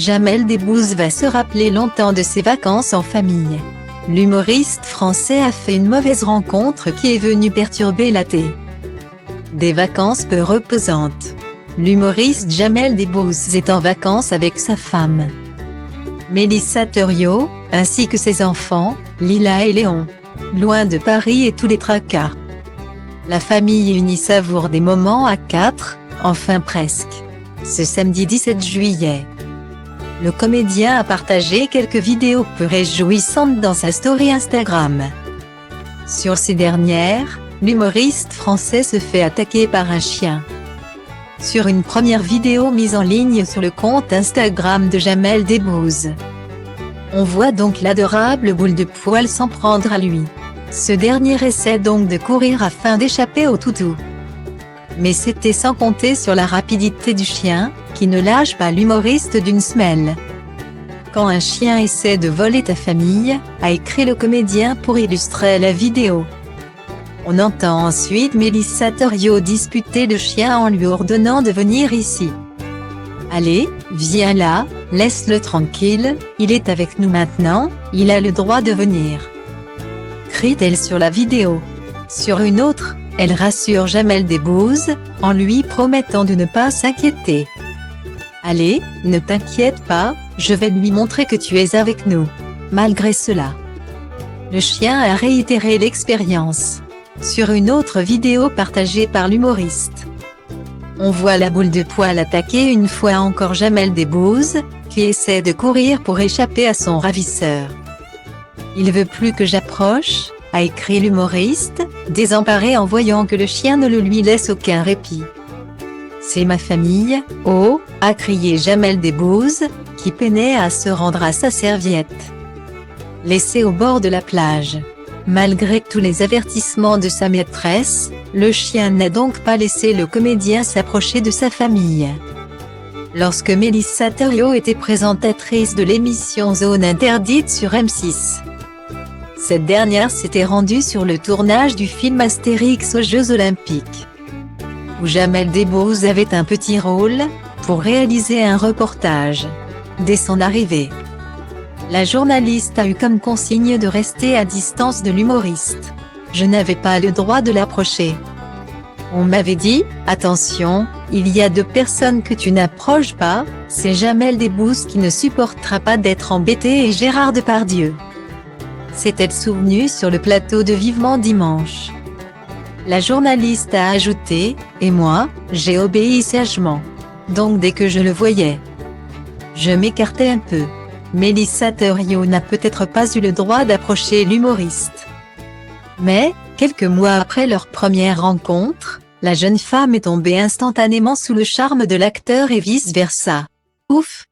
Jamel Debbouze va se rappeler longtemps de ses vacances en famille. L'humoriste français a fait une mauvaise rencontre qui est venue perturber l'été. Des vacances peu reposantes. L'humoriste Jamel Debbouze est en vacances avec sa femme, Mélissa Thériault, ainsi que ses enfants, Lila et Léon. Loin de Paris et tous les tracas. La famille unie savoure des moments à quatre, enfin presque. Ce samedi 17 juillet. Le comédien a partagé quelques vidéos peu réjouissantes dans sa story Instagram. Sur ces dernières, l'humoriste français se fait attaquer par un chien. Sur une première vidéo mise en ligne sur le compte Instagram de Jamel Debbouze, on voit donc l'adorable boule de poil s'en prendre à lui. Ce dernier essaie donc de courir afin d'échapper au toutou. Mais c'était sans compter sur la rapidité du chien, qui ne lâche pas l'humoriste d'une semelle. Quand un chien essaie de voler ta famille, a écrit le comédien pour illustrer la vidéo. On entend ensuite Mélissa Thériault disputer le chien en lui ordonnant de venir ici. Allez, viens là, laisse-le tranquille, il est avec nous maintenant, il a le droit de venir. Crie-t-elle sur la vidéo. Sur une autre, elle rassure Jamel Debbouze, en lui promettant de ne pas s'inquiéter. Allez, ne t'inquiète pas, je vais lui montrer que tu es avec nous. Malgré cela, le chien a réitéré l'expérience. Sur une autre vidéo partagée par l'humoriste, on voit la boule de poil attaquer une fois encore Jamel Debbouze, qui essaie de courir pour échapper à son ravisseur. Il veut plus que j'approche, a écrit l'humoriste, désemparé en voyant que le chien ne lui laisse aucun répit. C'est ma famille, oh, a crié Jamel Debbouze, qui peinait à se rendre à sa serviette. Laissé au bord de la plage. Malgré tous les avertissements de sa maîtresse, le chien n'a donc pas laissé le comédien s'approcher de sa famille. Lorsque Mélissa Thériault était présentatrice de l'émission Zone Interdite sur M6. Cette dernière s'était rendue sur le tournage du film Astérix aux Jeux Olympiques, où Jamel Debbouze avait un petit rôle, pour réaliser un reportage. Dès son arrivée, la journaliste a eu comme consigne de rester à distance de l'humoriste. Je n'avais pas le droit de l'approcher. On m'avait dit, attention, il y a deux personnes que tu n'approches pas, c'est Jamel Debbouze qui ne supportera pas d'être embêté et Gérard Depardieu. S'est-elle souvenue sur le plateau de Vivement Dimanche. La journaliste a ajouté, et moi, j'ai obéi sagement. Donc dès que je le voyais, je m'écartais un peu. Mélissa Thériault n'a peut-être pas eu le droit d'approcher l'humoriste. Mais, quelques mois après leur première rencontre, la jeune femme est tombée instantanément sous le charme de l'acteur et vice-versa. Ouf!